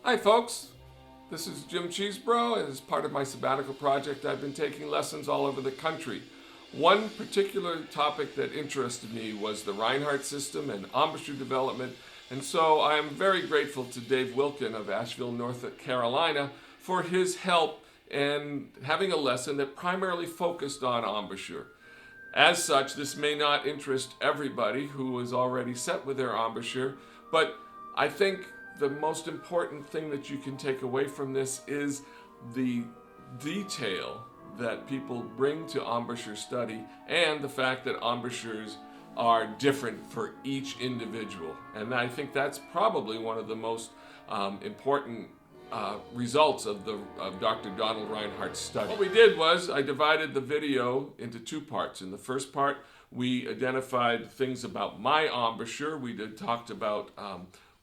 Hi folks, this is Jim Cheesebro, and as part of my sabbatical project I've been taking lessons all over the country. One particular topic that interested me was the Reinhardt system and embouchure development, and so I am very grateful to Dave Wilken of Asheville, North Carolina for his help in having a lesson that primarily focused on embouchure. As such, this may not interest everybody who is already set with their embouchure, but I think the most important thing that you can take away from this is the detail that people bring to embouchure study and the fact that embouchures are different for each individual. And I think that's probably one of the most important results of Dr. Donald Reinhardt's study. What we did was I divided the video into two parts. In the first part, we identified things about my embouchure. We talked about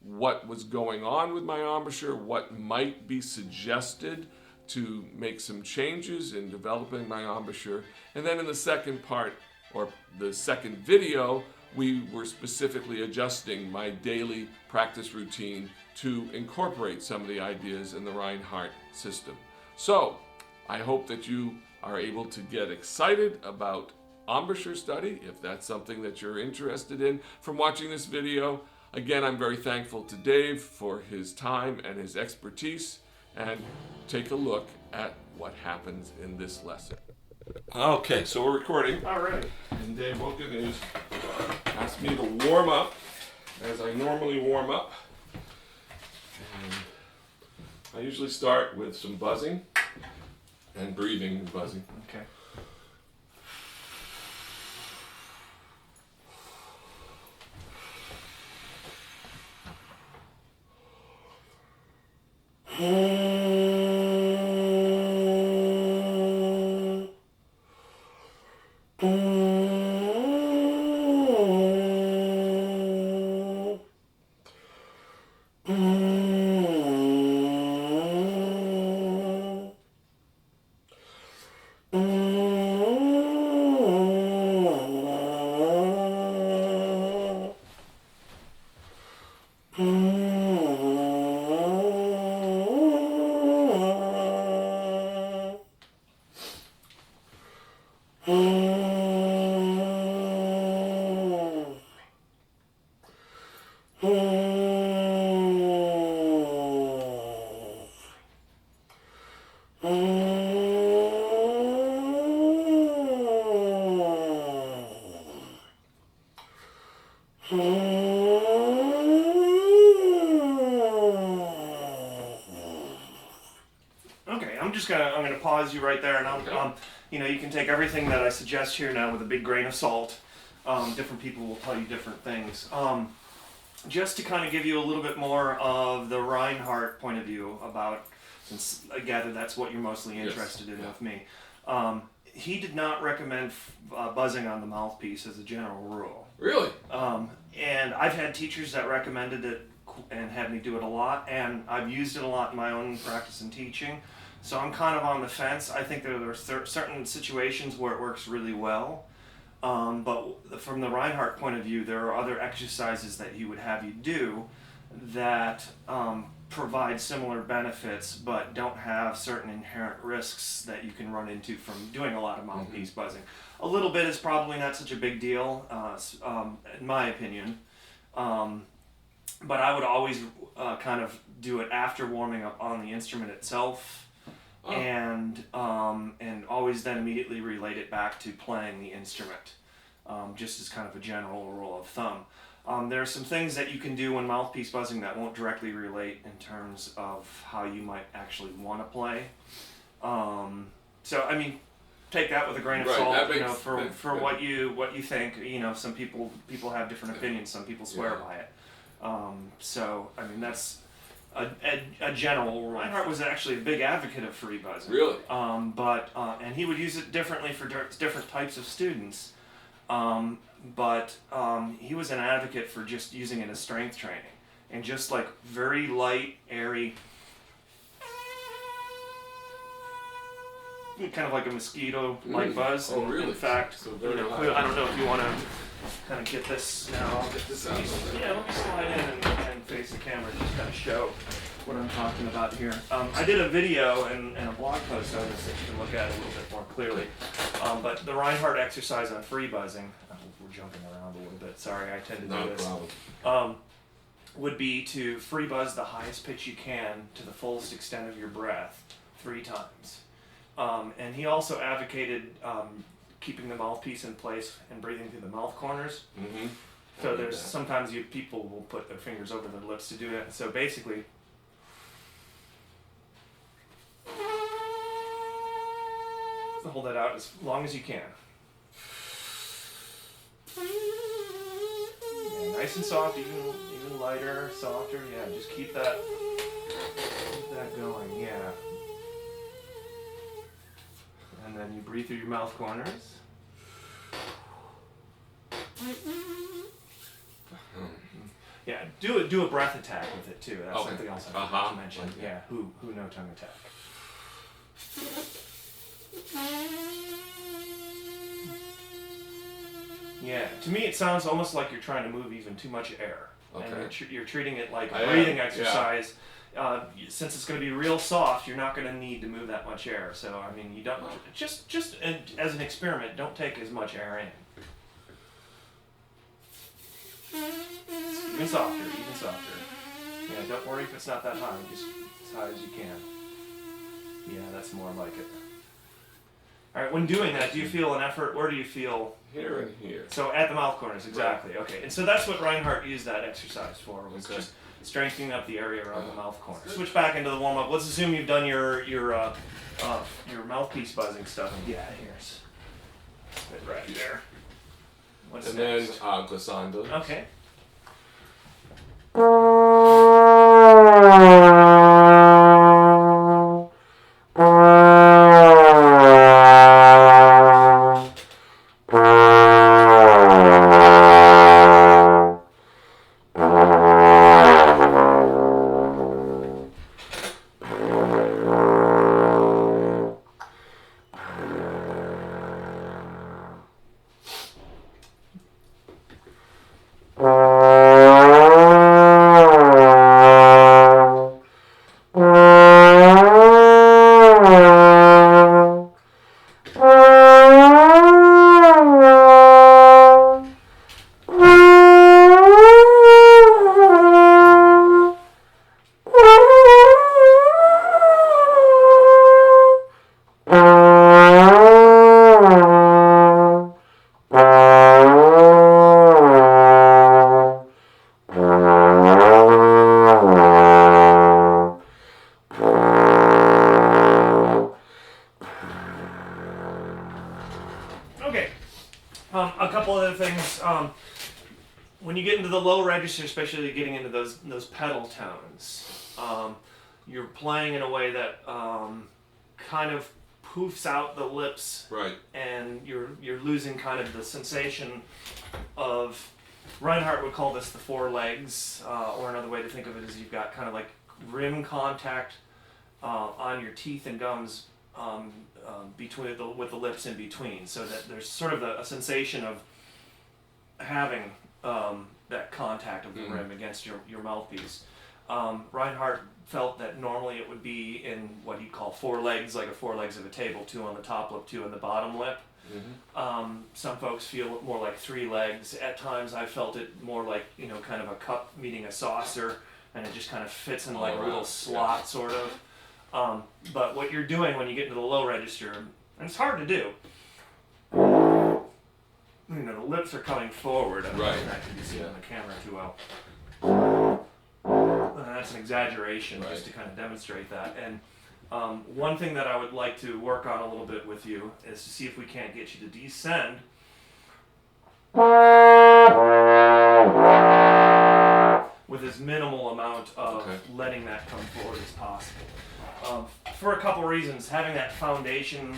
what was going on with my embouchure, what might be suggested to make some changes in developing my embouchure. And then in the second part, or the second video, we were specifically adjusting my daily practice routine to incorporate some of the ideas in the Reinhardt system. So, I hope that you are able to get excited about embouchure study, if that's something that you're interested in, from watching this video. Again, I'm very thankful to Dave for his time and his expertise, and take a look at what happens in this lesson. Okay, so we're recording. All right. And Dave Wilken has asked me to warm up as I normally warm up. And I usually start with some buzzing and breathing and buzzing. Okay. Okay, I'm gonna pause you right there, and you can take everything that I suggest here now with a big grain of salt. Different people will tell you different things. Just to kind of give you a little bit more of the Reinhardt point of view about, since I gather that's what you're mostly interested in with me. He did not recommend buzzing on the mouthpiece as a general rule. Really? And I've had teachers that recommended it and had me do it a lot, and I've used it a lot in my own practice and teaching. So I'm kind of on the fence. I think there are certain situations where it works really well. But from the Reinhardt point of view, there are other exercises that he would have you do that provide similar benefits but don't have certain inherent risks that you can run into from doing a lot of mouthpiece buzzing. A little bit is probably not such a big deal, in my opinion. But I would always kind of do it after warming up on the instrument itself. And always then immediately relate it back to playing the instrument, just as kind of a general rule of thumb. There are some things that you can do when mouthpiece buzzing that won't directly relate in terms of how you might actually want to play. So I mean, take that with a grain of salt, for what you think. Some people have different opinions. Some people swear by it. So I mean that's a general rule. Reinhardt was actually a big advocate of free buzzing. Really? And he would use it differently for different types of students. He was an advocate for just using it as strength training and just like very light, airy, kind of like a mosquito-like buzz. Oh, really? In fact, So I don't know if you want to kind of get this now. I'll get this out. Yeah, let me slide in and face the camera, just kind of show what I'm talking about here. I did a video and a blog post on this that you can look at a little bit more clearly. But the Reinhardt exercise on free buzzing, we're jumping around a little bit, sorry, I tend to do this. No problem. Would be to free buzz the highest pitch you can to the fullest extent of your breath 3 times. And he also advocated keeping the mouthpiece in place and breathing through the mouth corners. Mm-hmm. So there's sometimes people will put their fingers over their lips to do it. So basically, hold that out as long as you can. Yeah, nice and soft, even lighter, softer. Yeah, just keep that going. Yeah. And then you breathe through your mouth corners. Yeah, do a breath attack with it too. That's something else I forgot to mention. Like yeah, who no tongue attack. Yeah, to me it sounds almost like you're trying to move even too much air. Okay. And you're treating it like a breathing exercise. Yeah. Since it's going to be real soft, you're not going to need to move that much air. So I mean, you don't just as an experiment, don't take as much air in. Even softer. Yeah, don't worry if it's not that high, just as high as you can. Yeah, that's more like it. Alright, when doing that, do you feel an effort? Where do you feel? Here and here. So at the mouth corners, exactly. Right. Okay, and so that's what Reinhardt used that exercise for, was just strengthening up the area around the mouth corners. Switch back into the warm-up. Let's assume you've done your mouthpiece buzzing stuff. Yeah, here's it right there. What's next? Then glissando. Okay. A couple other things. When you get into the low register, especially getting into those pedal tones, you're playing in a way that kind of poofs out the lips, right? And you're losing kind of the sensation of. Reinhardt would call this the 4 legs, or another way to think of it is you've got kind of like rim contact on your teeth and gums. With the lips in between, so that there's sort of a sensation of having that contact of the rim against your mouthpiece. Reinhardt felt that normally it would be in what he'd call 4 legs, like 4 legs of a table, 2 on the top lip, 2 on the bottom lip. Mm-hmm. Some folks feel it more like 3 legs. At times I felt it more like, kind of a cup meeting a saucer, and it just kind of fits in like a little slot, sort of. But what you're doing when you get into the low register, and it's hard to do, the lips are coming forward. I don't know if that can be seen on the camera too well. That's an exaggeration, just to kind of demonstrate that. And one thing that I would like to work on a little bit with you is to see if we can't get you to descend with as minimal amount of letting that come forward as possible. For a couple reasons. Having that foundation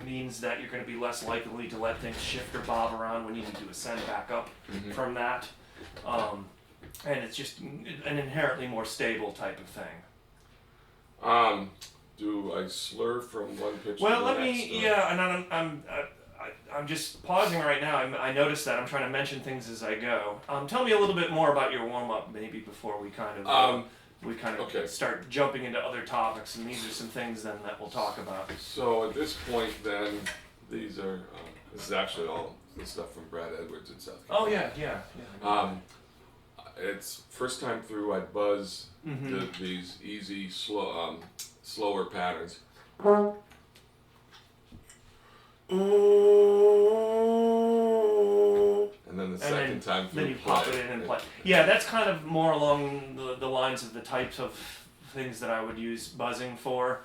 means that you're going to be less likely to let things shift or bob around when you need to ascend back up from that. And it's just an inherently more stable type of thing. Do I slur from one pitch to well, the let next? Me, yeah, and I'm just pausing right now. I noticed that I'm trying to mention things as I go. Tell me a little bit more about your warm-up, maybe, before we kind of we kind of Okay. start jumping into other topics, and these are some things then that we'll talk about. So at this point, then, these are, this is actually all the stuff from Brad Edwards in South Carolina. Oh yeah. It's first time through, I buzz these easy, slower patterns. And then the second time through, then you pop it in and play. Yeah, that's kind of more along the lines of the types of things that I would use buzzing for.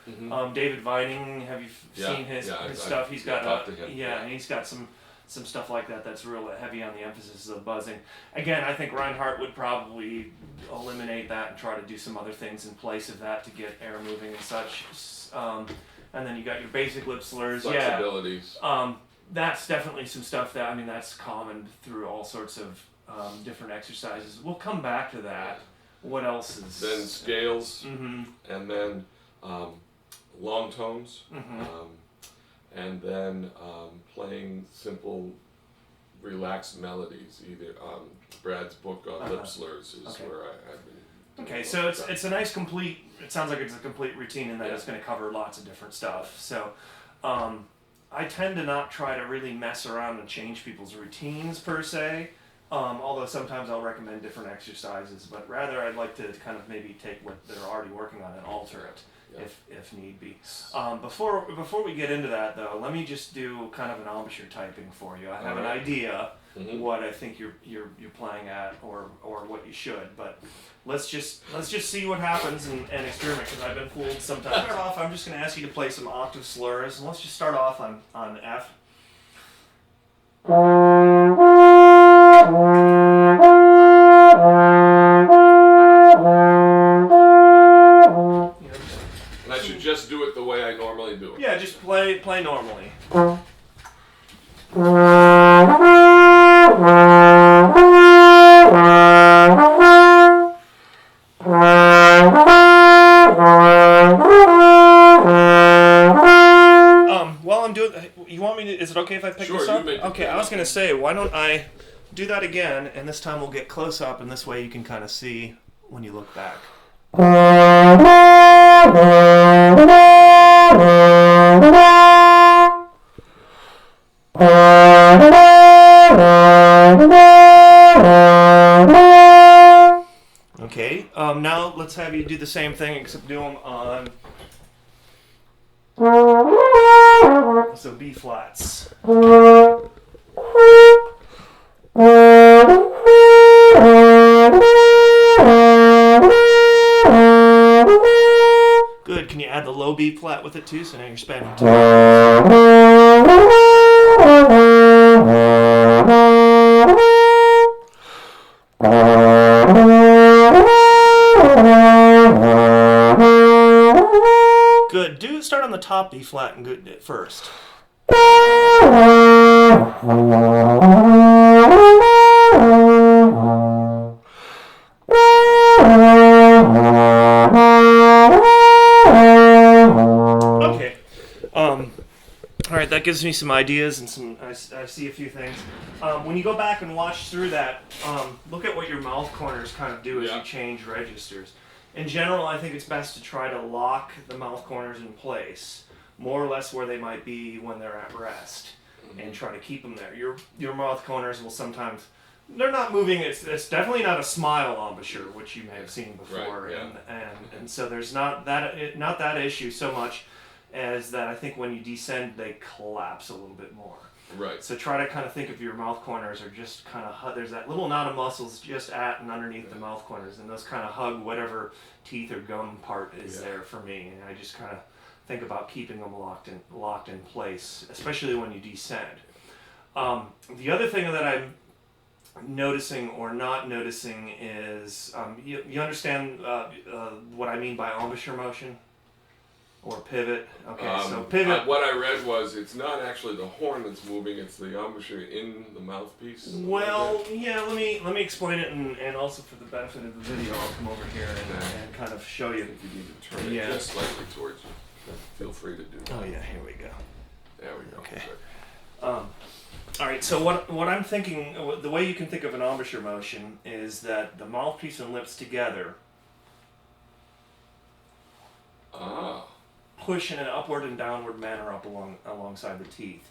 David Vining, have you seen his stuff? He's got and he's got some stuff like that that's real heavy on the emphasis of buzzing. Again, I think Reinhardt would probably eliminate that and try to do some other things in place of that to get air moving and such. And then you got your basic lip slurs. Flexibilities. That's definitely some stuff that, I mean, that's common through all sorts of different exercises. We'll come back to that. What else is... Then scales, and then long tones, and then playing simple, relaxed melodies. Either Brad's book on lip slurs is where I've been. Okay, so it's a nice complete. It sounds like it's a complete routine, and that it's going to cover lots of different stuff. So, I tend to not try to really mess around and change people's routines per se. Although sometimes I'll recommend different exercises, but rather I'd like to kind of maybe take what they're already working on and alter it if need be. Before we get into that though, let me just do kind of an embouchure typing for you. I have an idea what I think you're playing at or what you should, but let's just see what happens and experiment, because I've been fooled sometimes. Start off, I'm just going to ask you to play some octave slurs, and let's just start off on F. And I should just do it the way I normally do it. Yeah, just play normally. While I'm doing, you want me to? Is it okay if I pick this up? You make it. Okay, I was gonna say, why don't I do that again, and this time we'll get close up, and this way you can kind of see when you look back. Okay, now let's have you do the same thing, except do them on, so B flats. Good, can you add the low B flat with it too, so now you're spanning two. Good. Start on the top B flat and good first. Okay. All right. That gives me some ideas and some. I see a few things. When you go back and watch through that, look at what your mouth corners kind of do as you change registers. In general, I think it's best to try to lock the mouth corners in place, more or less where they might be when they're at rest, and try to keep them there. Your mouth corners will sometimes, they're not moving. It's definitely not a smile embouchure, which you may have seen before, Right, and so there's not that issue so much as that I think when you descend they collapse a little bit more. Right. So try to kind of think of your mouth corners are just kind of there's that little knot of muscles just at and underneath the mouth corners, and those kind of hug whatever teeth or gum part is there for me, and I just kind of think about keeping them locked in place, especially when you descend. The other thing that I'm noticing or not noticing is you understand what I mean by embouchure motion? Or pivot. Okay, so pivot. What I read was it's not actually the horn that's moving; it's the embouchure in the mouthpiece. Well, yeah. Let me explain it, and also for the benefit of the video, I'll come over here and kind of show you. If you need to turn it just slightly towards you, feel free to do that. Oh yeah, here we go. There we go. Okay. All right. So what I'm thinking, the way you can think of an embouchure motion is that the mouthpiece and lips together push in an upward and downward manner up alongside the teeth.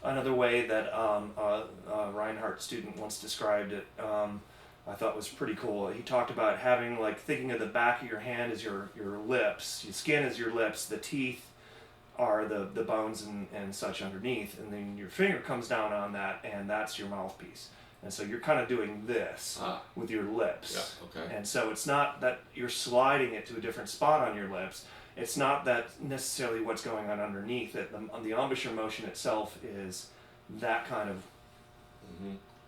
Another way that a Reinhardt student once described it, I thought was pretty cool. He talked about having, like, thinking of the back of your hand as your lips, your skin is your lips, the teeth are the bones and such underneath, and then your finger comes down on that, and that's your mouthpiece. And so you're kind of doing this with your lips. Yeah, okay. And so it's not that you're sliding it to a different spot on your lips. It's not that necessarily what's going on underneath it. The embouchure motion itself is that kind of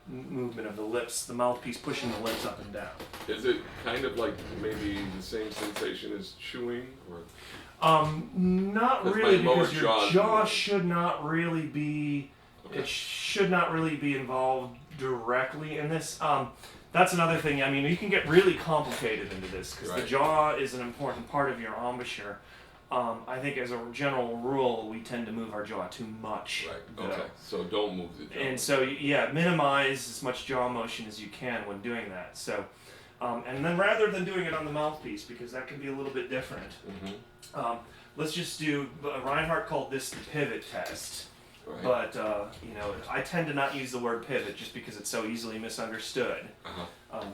movement of the lips, the mouthpiece pushing the lips up and down. Is it kind of like maybe the same sensation as chewing, or? Not That's really, my lower because your jaw jaw is- should not really be. Okay. It should not really be involved directly in this. That's another thing. I mean, you can get really complicated into this because the Right. jaw is an important part of your embouchure. I think as a general rule, we tend to move our jaw too much. Right. though. Okay. So don't move the jaw. And so, yeah, minimize as much jaw motion as you can when doing that. So, and then rather than doing it on the mouthpiece, because that can be a little bit different, let's just do. Reinhardt called this the pivot test. Right. But I tend to not use the word pivot just because it's so easily misunderstood.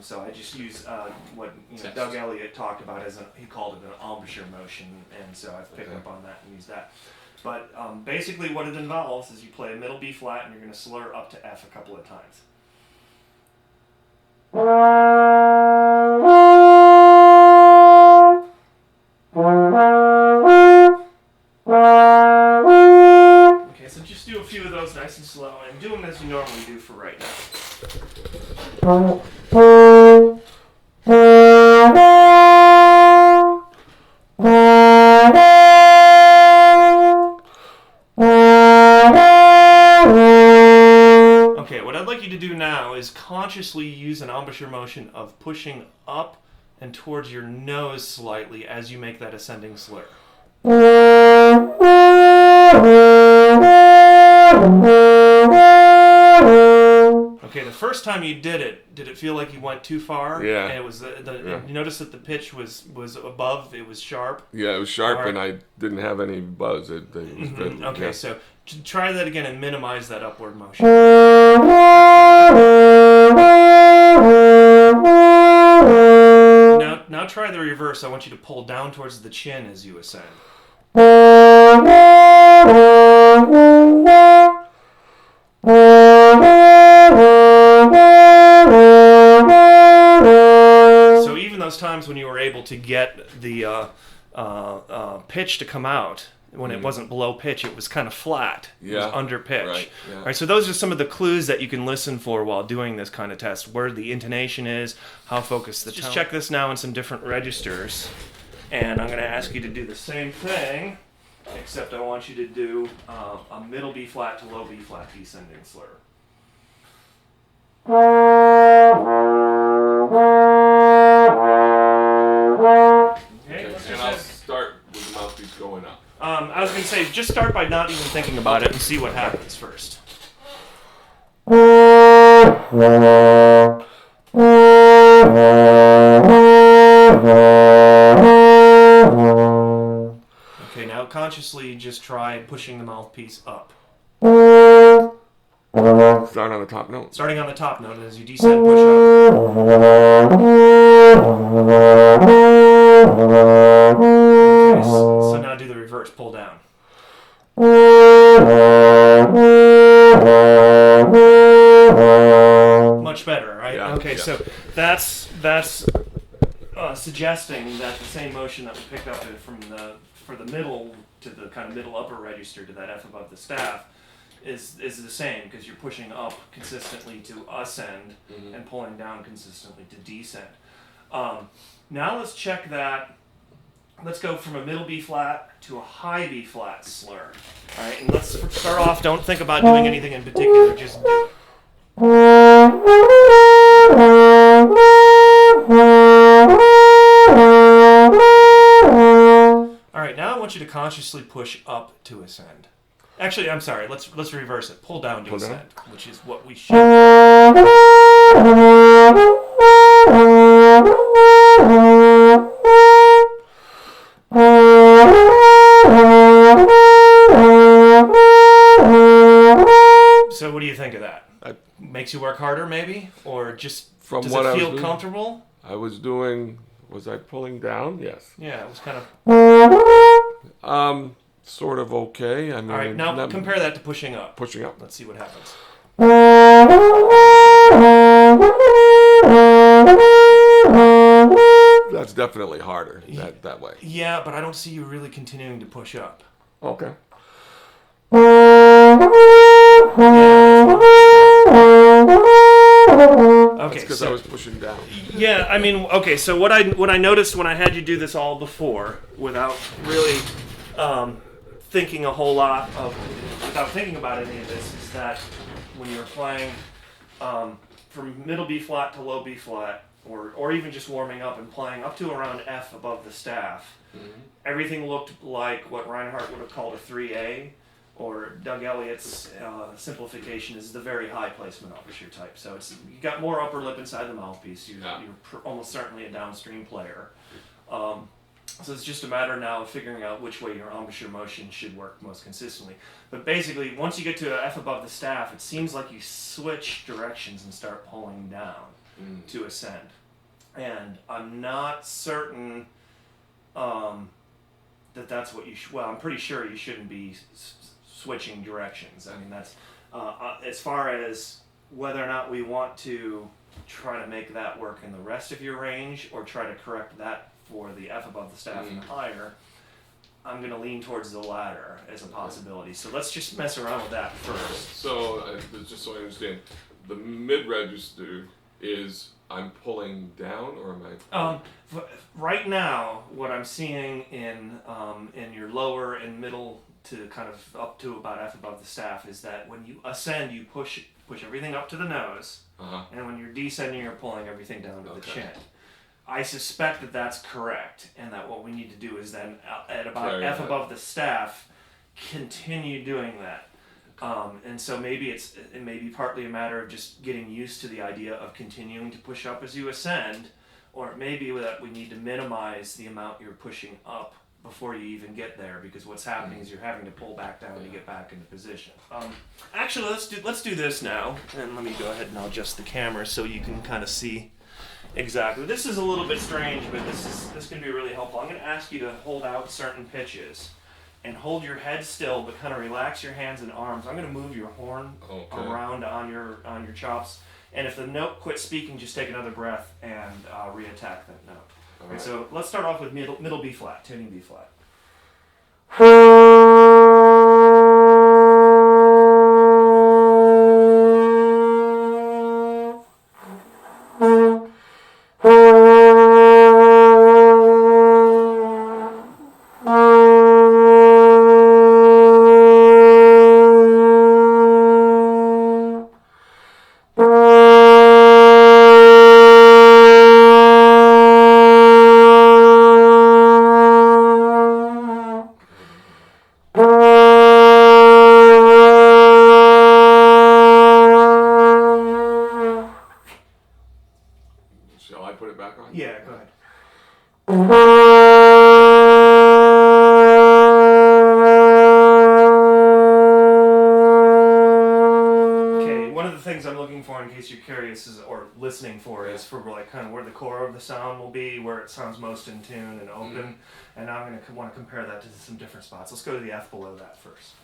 So I just use what Test. Doug Elliott talked about he called it an embouchure motion, and so I've picked Okay. up on that and used that. But basically, what it involves is you play a middle B flat, and you're going to slur up to F a couple of times. Okay, so just do a few of those nice and slow, and do them as you normally do for right now. Okay, what I'd like you to do now is consciously use an embouchure motion of pushing up and towards your nose slightly as you make that ascending slur. Okay, the first time you did it feel like you went too far? Yeah. And it was you notice that the pitch was above, it was sharp? Yeah, it was sharp, Alright. and I didn't have any buzz. It was good. Okay, Yeah. so try that again and minimize that upward motion. Now try the reverse. I want you to pull down towards the chin as you ascend. So even those times when you were able to get the pitch to come out, when it wasn't below pitch, it was kind of flat. It was Yeah. under pitch. Right, yeah. All right, so those are some of the clues that you can listen for while doing this kind of test, where the intonation is, how focused the tone. Just check this now in some different registers. And I'm going to ask you to do the same thing, except I want you to do a middle B flat to low B flat descending slur. Okay, let's And just I'll have- start with the mouthpiece going up. I was going to say, just start by not even thinking about it and see what happens first. Okay, now consciously just try pushing the mouthpiece up. Start on the top note. Starting on the top note, and as you descend, push up. Okay, so now do the reverse, pull down. Much better, right? Yeah, Okay, yeah. so that's suggesting that the same motion that we picked up for the middle to the kind of middle upper register to that F above the staff is the same, because you're pushing up consistently to ascend and pulling down consistently to descend. Now let's check that. Let's go from a middle B flat to a high B flat slur. All right, and let's start off. Don't think about doing anything in particular. Just do it. All right, now I want you to consciously push up to ascend. Actually, I'm sorry. Let's reverse it. Pull down to Pull down? ascend, which is what we should. that? I, Makes you work harder, maybe, or just From does what I it was feel doing? comfortable? Was I pulling down? Yes. Yeah, it was kind of. Sort of okay. I mean, All right, now compare that to pushing up. pushing up. Let's see what happens. That's definitely harder that way. Yeah, but I don't see you really continuing to push up. Okay. Okay, Because I was pushing down. yeah, I mean, okay. So what I noticed when I had you do this all before, without really thinking a whole lot of, without thinking about any of this, is that when you're playing from middle B flat to low B flat, or even just warming up and playing up to around F above the staff, everything looked like what Reinhardt would have called a 3A, or Doug Elliott's simplification is the very high placement embouchure type. So it's you got more upper lip inside the mouthpiece. You're almost certainly a downstream player. So it's just a matter now of figuring out which way your embouchure motion should work most consistently. But basically, once you get to a F above the staff, it seems like you switch directions and start pulling down to ascend. And I'm not certain that's what you should. Well, I'm pretty sure you shouldn't be switching directions. I mean, that's as far as whether or not we want to try to make that work in the rest of your range or try to correct that for the F above the staff and higher. I'm going to lean towards the latter as a possibility. So let's just mess around with that first. So, just so I understand, the mid register is I'm pulling down, or am I? Right now, what I'm seeing in your lower and middle to kind of up to about F above the staff is that when you ascend, you push everything up to the nose, and when you're descending, you're pulling everything down to the chin. I suspect that that's correct, and that what we need to do is then at about F above the staff, continue doing that. And so maybe it may be partly a matter of just getting used to the idea of continuing to push up as you ascend, or it may be that we need to minimize the amount you're pushing up before you even get there, because what's happening is you're having to pull back down to get back into position. Actually, let's do this now, and let me go ahead and I'll adjust the camera so you can kind of see exactly. This is a little bit strange, but this can be really helpful. I'm going to ask you to hold out certain pitches and hold your head still, but kind of relax your hands and arms. I'm going to move your horn around on your chops, and if the note quits speaking, just take another breath and reattack that note. All right. So let's start off with middle B flat, tuning B flat. Shall I put it back on? Yeah, go ahead. Okay, one of the things I'm looking for, in case you're curious, or listening for, is for like kind of where the core of the sound will be, where it sounds most in tune and open. And now I'm going to want to compare that to some different spots. Let's go to the F below that first.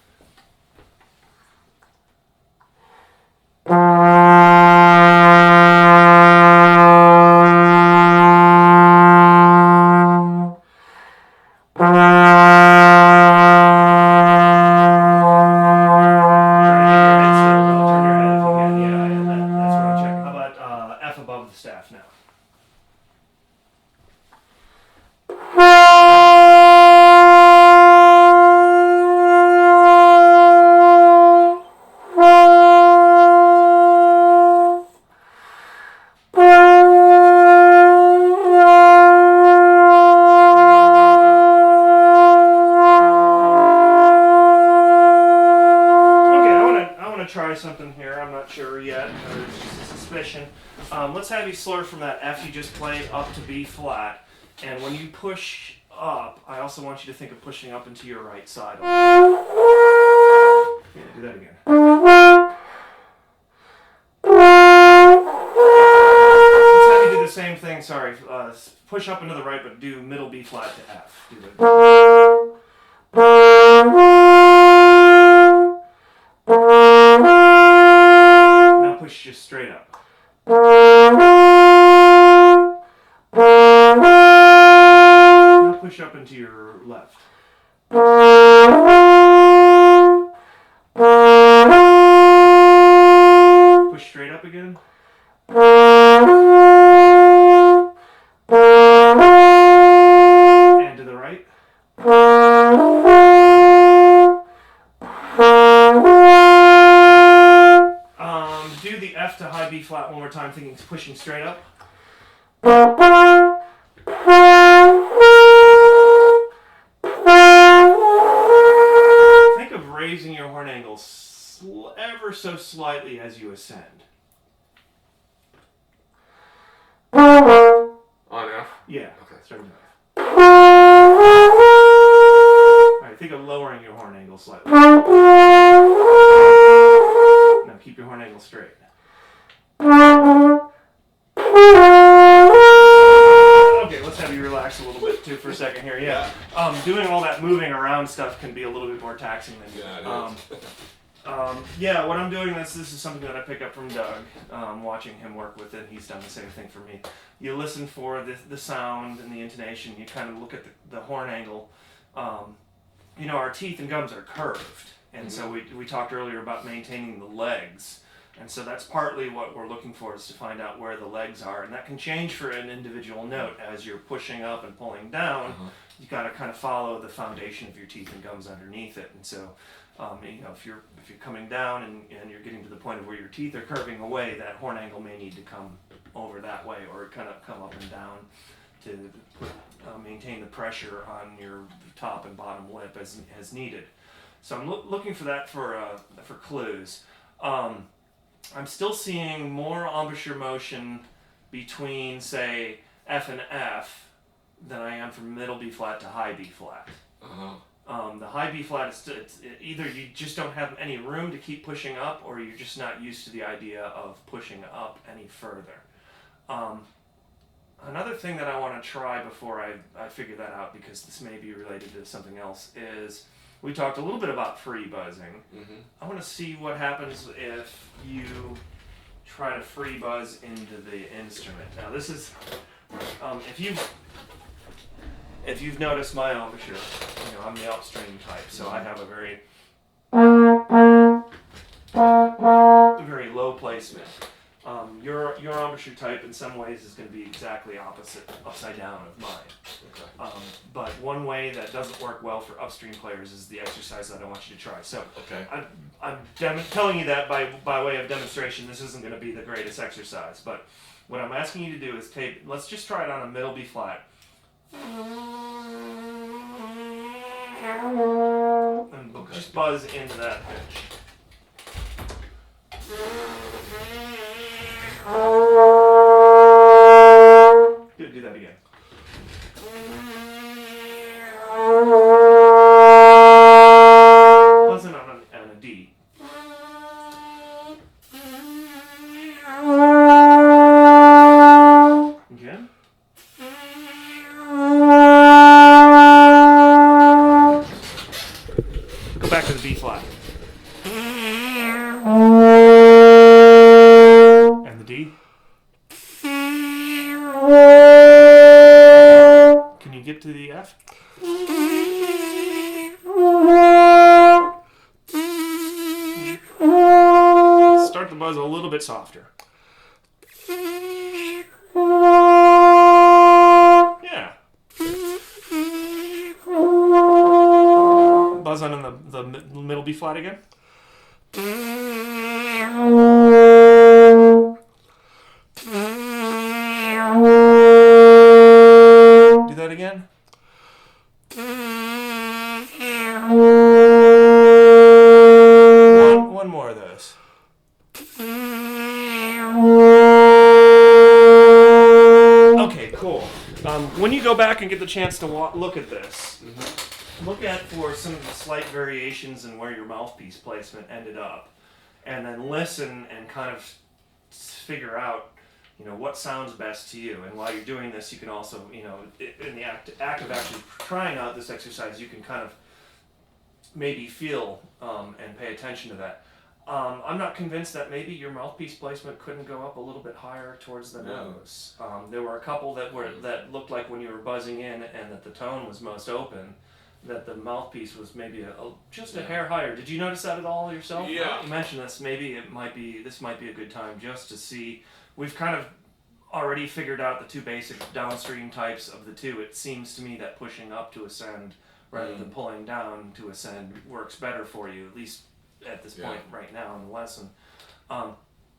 F above the staff now. Try something here. I'm not sure yet. It's just a suspicion. Let's have you slur from that F you just played up to B flat. And when you push up, I also want you to think of pushing up into your right side. Yeah, do that again. sorry, push up into the right, but do middle B flat to F. Do it. Now push just straight up. Now push up into your left. Push straight up again. And to the right. Do the F to high B flat one more time, thinking pushing straight up. Think of raising your horn angle ever so slightly as you ascend. On F? Yeah. Okay. Starting with F. Alright, think of lowering your horn angle slightly. Now keep your horn angle straight. Okay, let's have you relax a little bit too for a second here. Yeah. Doing all that moving around stuff can be a little bit more taxing than yeah, what I'm doing, this is something that I pick up from Doug, watching him work with it. He's done the same thing for me. You listen for the sound and the intonation. You kind of look at the horn angle. You know, our teeth and gums are curved. And so we talked earlier about maintaining the legs. And so that's partly what we're looking for, is to find out where the legs are. And that can change for an individual note. As you're pushing up and pulling down, you got to kind of follow the foundation of your teeth and gums underneath it. And so, you know, if you're coming down and you're getting to the point of where your teeth are curving away, that horn angle may need to come over that way, or kind of come up and down to maintain the pressure on your top and bottom lip as needed. So I'm looking for that for clues. I'm still seeing more embouchure motion between, say, F and F than I am from middle B flat to high B flat. The high B flat is it's either you just don't have any room to keep pushing up, or you're just not used to the idea of pushing up any further. Another thing that I want to try before I figure that out, because this may be related to something else, is we talked a little bit about free buzzing. I want to see what happens if you try to free buzz into the instrument. Now this is, if you've noticed my embouchure, you know, I'm the upstream type, so I have a very low placement. Your embouchure type in some ways is going to be exactly opposite, upside down of mine. But one way that doesn't work well for upstream players is the exercise that I want you to try. So I'm telling you that by way of demonstration. This isn't going to be the greatest exercise, but what I'm asking you to do is let's just try it on a middle B flat. And just buzz into that pitch. Good, do that again. Buzzing on a D. Again. Go back to the B flat. And the D. Can you get to the F? Start the buzz a little bit softer. Yeah. Buzz on the middle B flat again. Do that again. One more of those. Okay, cool. When you go back and get the chance to look at this, look for some of the slight variations in where your mouthpiece placement ended up, and then listen and kind of figure out what sounds best to you. And while you're doing this, you can also, in the act of actually trying out this exercise, you can kind of maybe feel and pay attention to that. I'm not convinced that maybe your mouthpiece placement couldn't go up a little bit higher towards the nose. There were a couple that looked like when you were buzzing in and that the tone was most open, that the mouthpiece was maybe just a hair higher. Did you notice that at all yourself? Yeah. You mentioned this. Maybe this might be a good time just to see. We've kind of already figured out the two basic downstream types of the two. It seems to me that pushing up to ascend rather than pulling down to ascend works better for you, at least at this point right now in the lesson.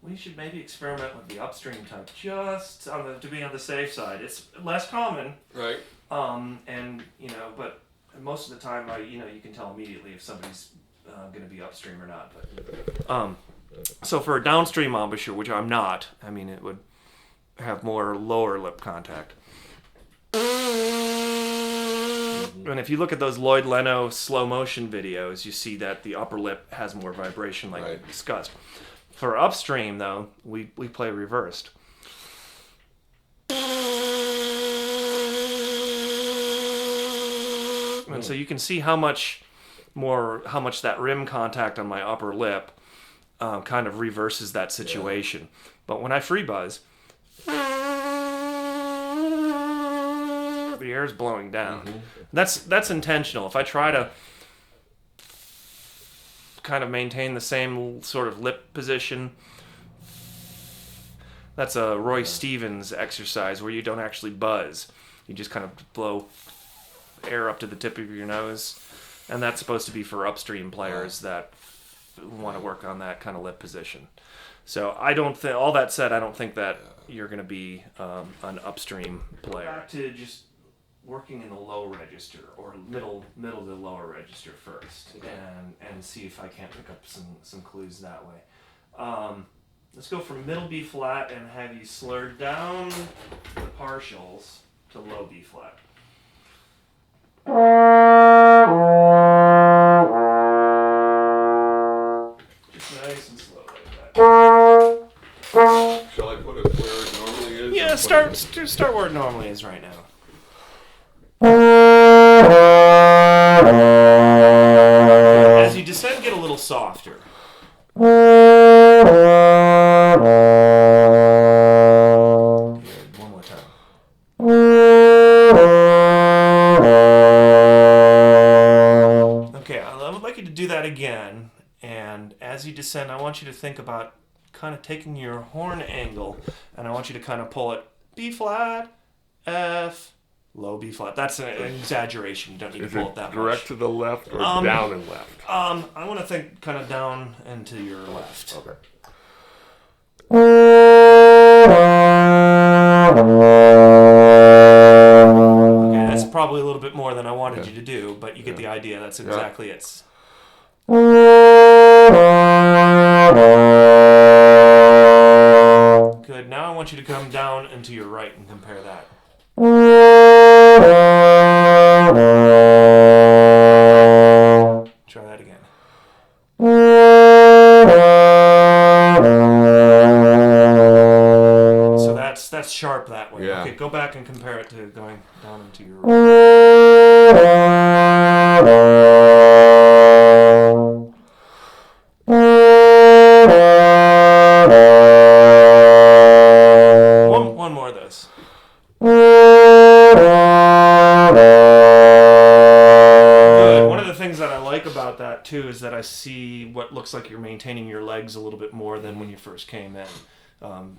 We should maybe experiment with the upstream type just to be on the safe side. It's less common, Right. But most of the time, you can tell immediately if somebody's going to be upstream or not. But so for a downstream embouchure, which I'm not, it would have more lower lip contact. And if you look at those Lloyd Leno slow motion videos, you see that the upper lip has more vibration, like we discussed. For upstream, though, we play reversed. And so you can see how much that rim contact on my upper lip kind of reverses that situation. Yeah. But when I free buzz, the air is blowing down. Mm-hmm. That's intentional. If I try to kind of maintain the same sort of lip position, that's a Roy Stevens exercise where you don't actually buzz. You just kind of blow air up to the tip of your nose. And that's supposed to be for upstream players that want to work on that kind of lip position. So I don't think, all that said, I don't think that you're going to be an upstream player. Back to just working in the low register or middle to the lower register first, and see if I can't pick up some clues that way. Let's go from middle B flat and have you slur down the partials to low B flat. Just nice and slow like that. Shall I put it where it normally is? Yeah, start where it normally is right now. As you descend, get a little softer. Good. One more time. Okay, I would like you to do that again. And as you descend, I want you to think about kind of taking your horn angle, and I want you to kind of pull it B flat, F, low B flat. That's an exaggeration. You don't need to pull it that much. Direct to the left or down and left? I want to think kind of down and to your left. Okay. Okay, that's probably a little bit more than I wanted you to do, but you get the idea. That's exactly it. Good. Now I want you to come down and to your right and compare that. Try that again. So that's sharp that way. Yeah. Okay, go back and compare it to going down into your right. One more of this. Good. One of the things that I like about that too is that I see what looks like you're maintaining your legs a little bit more than when you first came in.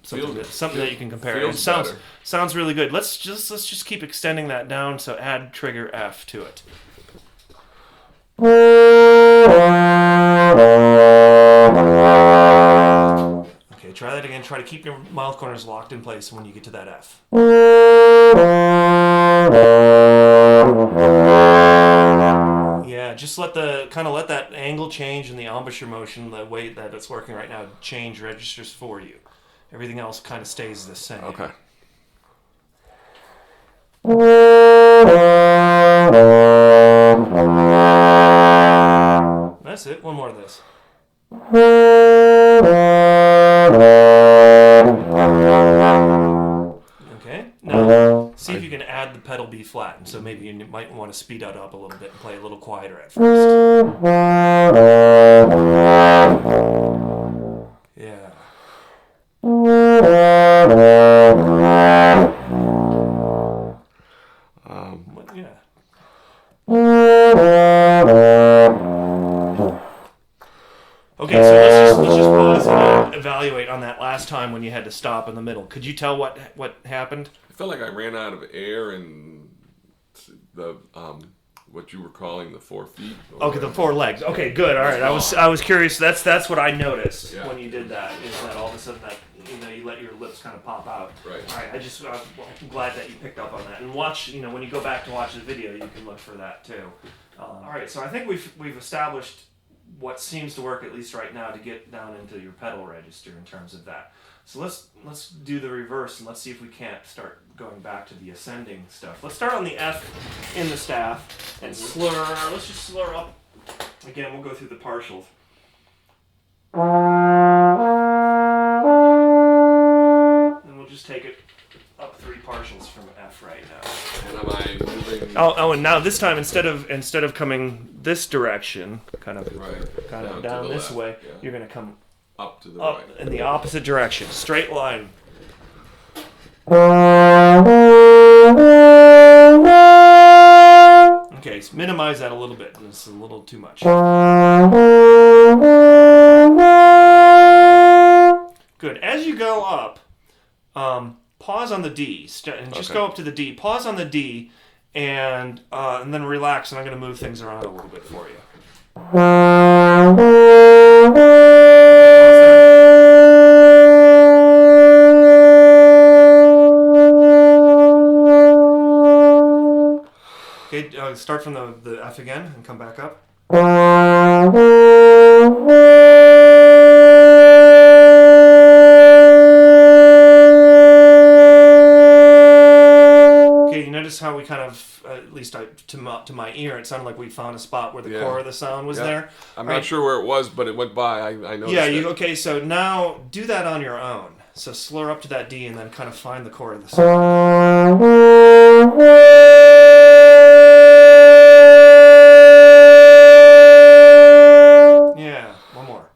Something that you can compare. It sounds really good. Let's just keep extending that down. So add trigger F to it. Okay, try that again. Try to keep your mouth corners locked in place when you get to that F. Yeah, just let that angle change and the embouchure motion, the way that it's working right now, change registers for you. Everything else kind of stays the same. Okay. That's it. One more of this. B flat, and so maybe you might want to speed that up a little bit and play a little quieter at first. Yeah. Yeah. Okay, so let's just pause and evaluate on that last time when you had to stop in the middle. Could you tell what happened? I felt like I ran out of air and the what you were calling the 4 feet. Okay, the 4 legs. Okay, good. All right. I was curious. That's what I noticed when you did that. Is that all of a sudden that you let your lips kind of pop out. Right. All right. I'm glad that you picked up on that. And watch. When you go back to watch the video, you can look for that too. All right. So I think we've established what seems to work, at least right now, to get down into your pedal register in terms of that. So let's do the reverse and let's see if we can't start going back to the ascending stuff. Let's start on the F in the staff and slur. Let's just slur up. Again, we'll go through the partials. And we'll just take it up 3 partials from F right now. And am I moving? Oh, and now this time instead of coming this direction, kind of down this way, you're going to come up to the up right. in the opposite direction, straight line. Okay, so minimize that a little bit. It's a little too much. Good. As you go up, pause on the D, and just go up to the D. Pause on the D, and then relax. And I'm going to move things around a little bit for you. Okay, start from the F again and come back up. Okay, you notice how we kind of, at least to my ear, it sounded like we found a spot where the core of the sound was there. I'm not sure where it was, but it went by. I noticed. Yeah, okay, so now do that on your own. So slur up to that D and then kind of find the core of the sound. Yeah, one more.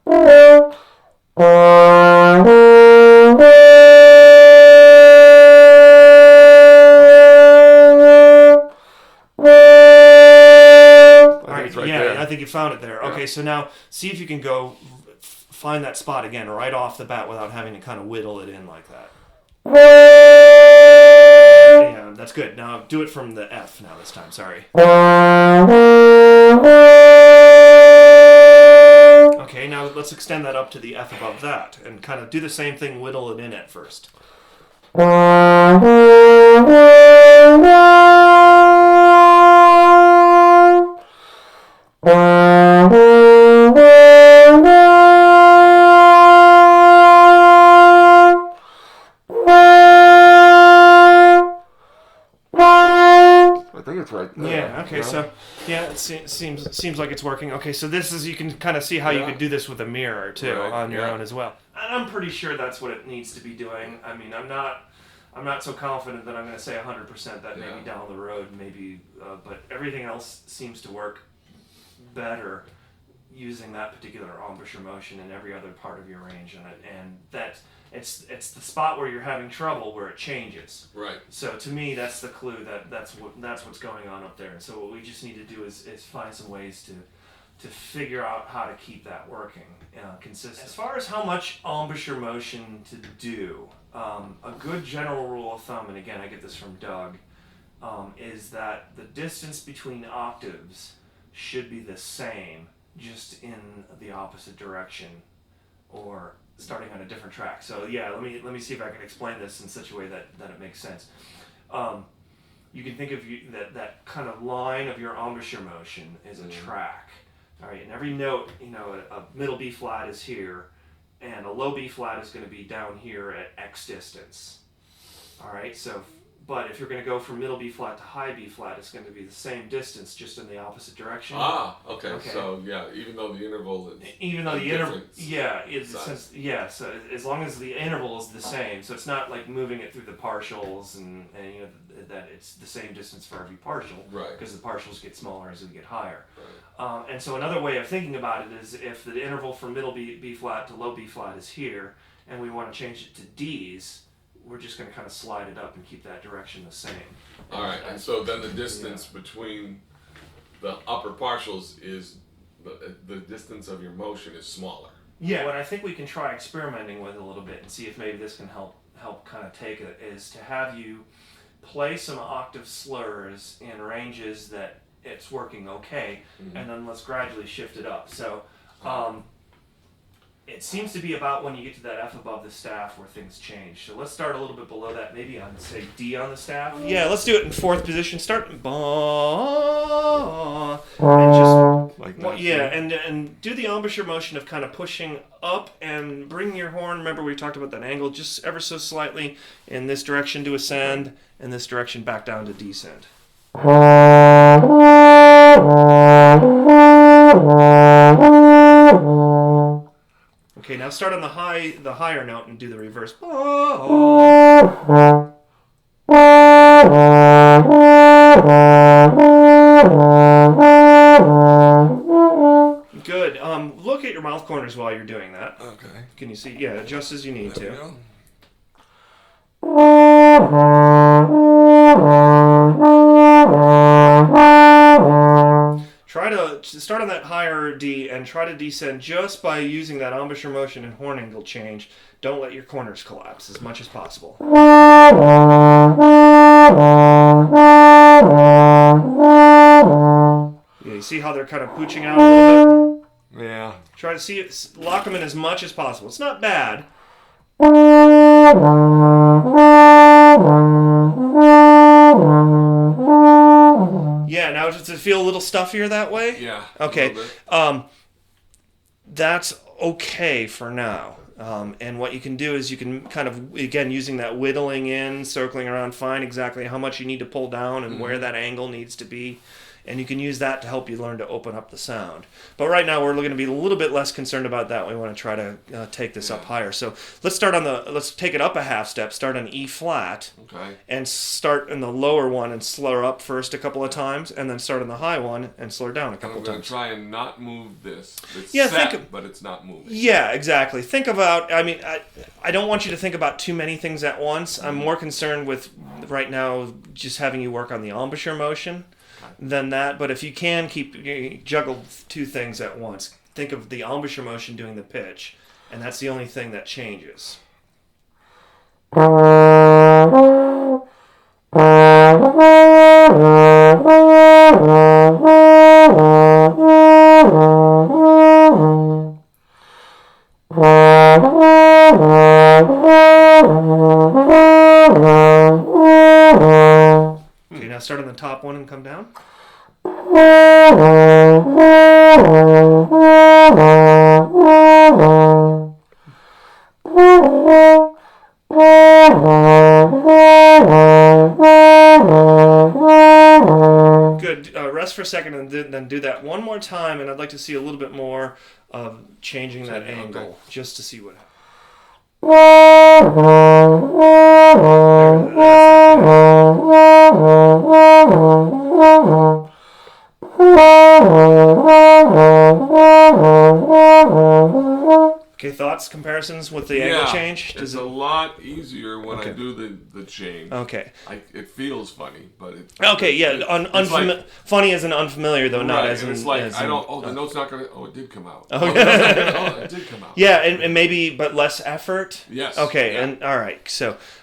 I think you found it there. Yeah. Okay, so now see if you can go find that spot again right off the bat without having to kind of whittle it in like that. Yeah, that's good. Now do it from the F now this time. Sorry. Okay, now let's extend that up to the F above that and kind of do the same thing, whittle it in at first. Right there. Yeah. Okay. So, it seems like it's working. Okay. So this is, you can kind of see how you could do this with a mirror too on your own as well. And I'm pretty sure that's what it needs to be doing. I mean, I'm not so confident that I'm going to say 100% that maybe down the road, maybe, but everything else seems to work better using that particular embouchure motion in every other part of your range, and that it's the spot where you're having trouble where it changes. Right. So to me, that's the clue that's what's going on up there. And so what we just need to do is find some ways to figure out how to keep that working consistent. As far as how much embouchure motion to do, a good general rule of thumb, and again I get this from Doug, is that the distance between octaves should be the same, just in the opposite direction, or starting on a different track. So let me see if I can explain this in such a way that it makes sense. You can think of that kind of line of your embouchure motion is a track. All right, and every note, a middle B flat is here, and a low B flat is going to be down here at X distance. All right, so But if you're going to go from middle B flat to high B flat, it's going to be the same distance, just in the opposite direction. Okay. So yeah, even though the interval is so as long as the interval is the same, so it's not like moving it through the partials and that it's the same distance for every partial, right? Because the partials get smaller as we get higher. Right. And so another way of thinking about it is if the interval from middle B flat to low B flat is here, and we want to change it to D's, we're just going to kind of slide it up and keep that direction the same. All right, and so then the distance between the upper partials is the distance of your motion is smaller. Yeah, what I think we can try experimenting with a little bit and see if maybe this can help kind of take it is to have you play some octave slurs in ranges that it's working okay, and then let's gradually shift it up. So it seems to be about when you get to that F above the staff where things change. So let's start a little bit below that, maybe on, say, D on the staff. Yeah, let's do it in fourth position. Start and just like that. Yeah, and do the embouchure motion of kind of pushing up and bring your horn. Remember we talked about that angle just ever so slightly in this direction to ascend, and this direction back down to descend. Okay, now start on the higher note and do the reverse. Good. Look at your mouth corners while you're doing that. Okay. Can you see? Yeah, adjust as you need to. Try to start on that higher D and try to descend just by using that embouchure motion and horn angle change. Don't let your corners collapse as much as possible. Yeah, you see how they're kind of pooching out a little bit? Yeah. Try to see it, lock them in as much as possible. It's not bad. Yeah, now does it feel a little stuffier that way? Yeah. Okay. That's okay for now. And what you can do is you can kind of, again, using that whittling in, circling around, find exactly how much you need to pull down and where that angle needs to be. And you can use that to help you learn to open up the sound. But right now we're going to be a little bit less concerned about that. We want to try to take this up higher. So let's take it up a half step, start on E flat, and start in the lower one and slur up first a couple of times, and then start on the high one and slur down a couple of times. I'm going to try and not move this. It's but it's not moving. Yeah, exactly. Think about, I don't want you to think about too many things at once. I'm more concerned with, right now, just having you work on the embouchure motion than that, but if you can juggle two things at once, think of the embouchure motion doing the pitch, and that's the only thing that changes. Okay, now start on the top one and come down. Good. Rest for a second and then do that one more time, and I'd like to see a little bit more of changing that angle, just to see what happens. Okay, thoughts, comparisons with the angle change? It's a lot easier when I do the change. Okay. It feels funny, but it... Okay, yeah, funny as an unfamiliar, though, not as an... It's like, the note's not going to... it did come out. Okay. It did come out. Yeah, and maybe, but less effort? Yes. Okay, and all right,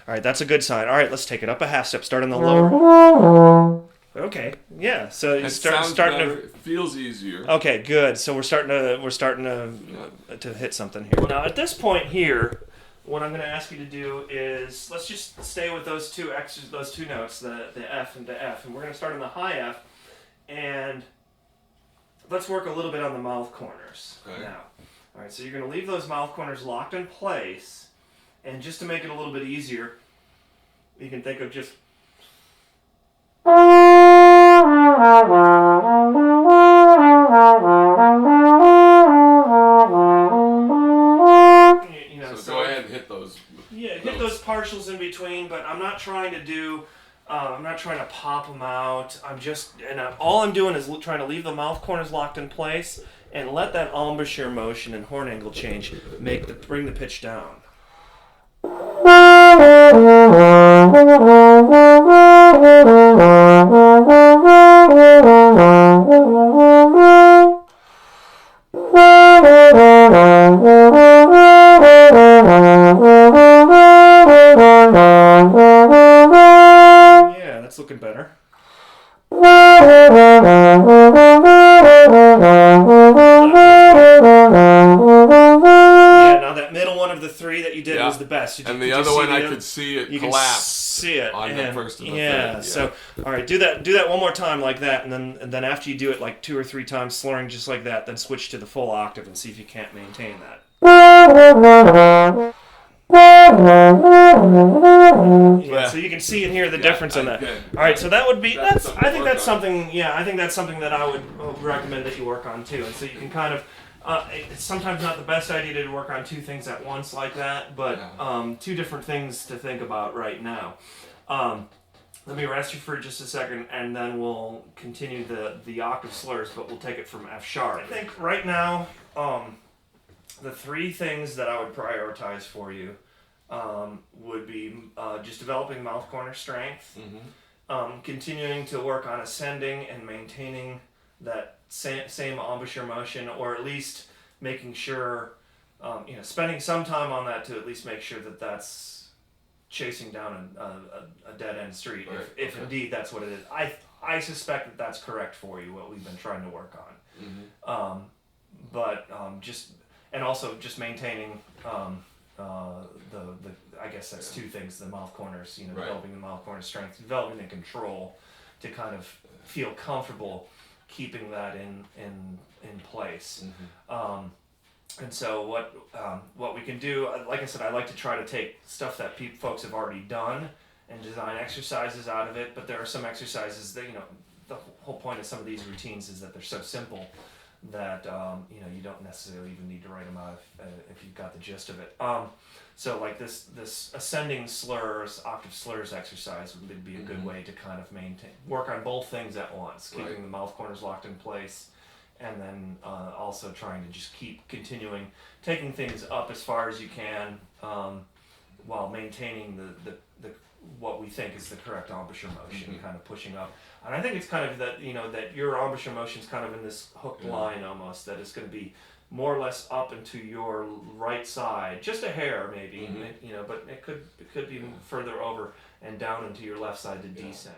that's a good sign. All right, let's take it up a half step, start on the lower... Okay, yeah. So you starting to. It feels easier. Okay, good. So we're starting to hit something here. Now at this point here, what I'm going to ask you to do is let's just stay with those two notes, the F and the F, and we're going to start on the high F, and let's work a little bit on the mouth corners now. All right, so you're going to leave those mouth corners locked in place, and just to make it a little bit easier, you can think of just You know, So go ahead and hit those. Yeah, hit those partials in between, but I'm not trying to do. I'm not trying to pop them out. All I'm doing is trying to leave the mouth corners locked in place and let that embouchure motion and horn angle change bring the pitch down. Yeah, that's looking better. Now that middle one of the three that you did was the best. And the other one, I could see it collapse. See it on the first of the third. Yeah. So, all right, do that one more time like that, and then after you do it like 2 or 3 times, slurring just like that, then switch to the full octave and see if you can't maintain that. Yeah, so you can see and hear the difference in that. All right, so that would be I think that's something that I would recommend that you work on too. And so you can kind of it's sometimes not the best idea to work on 2 things at once like that, but 2 different things to think about right now. Let me rest you for just a second, and then we'll continue the octave slurs, but we'll take it from F sharp. I think right now, the 3 things that I would prioritize for you would be just developing mouth corner strength, continuing to work on ascending and maintaining that same embouchure motion, or at least making sure, spending some time on that to at least make sure that that's chasing down a dead end street, right. if indeed that's what it is. I suspect that that's correct for you, what we've been trying to work on. And also just maintaining I guess that's 2 things: the mouth corners, developing the mouth corner strength, developing the control to kind of feel comfortable keeping that in place. And so what we can do, like I said, I like to try to take stuff that folks have already done and design exercises out of it. But there are some exercises that the whole point of some of these routines is that they're so simple that you don't necessarily even need to write them out if you've got the gist of it. So like this ascending slurs, octave slurs exercise would be a good way to kind of work on both things at once, keeping the mouth corners locked in place, and then also trying to just keep taking things up as far as you can, while maintaining the what we think is the correct embouchure motion, kind of pushing up. And I think it's kind of that your embouchure motion is kind of in this hooked line almost, that it's going to be more or less up into your right side, just a hair maybe, but it could be further over and down into your left side to descend.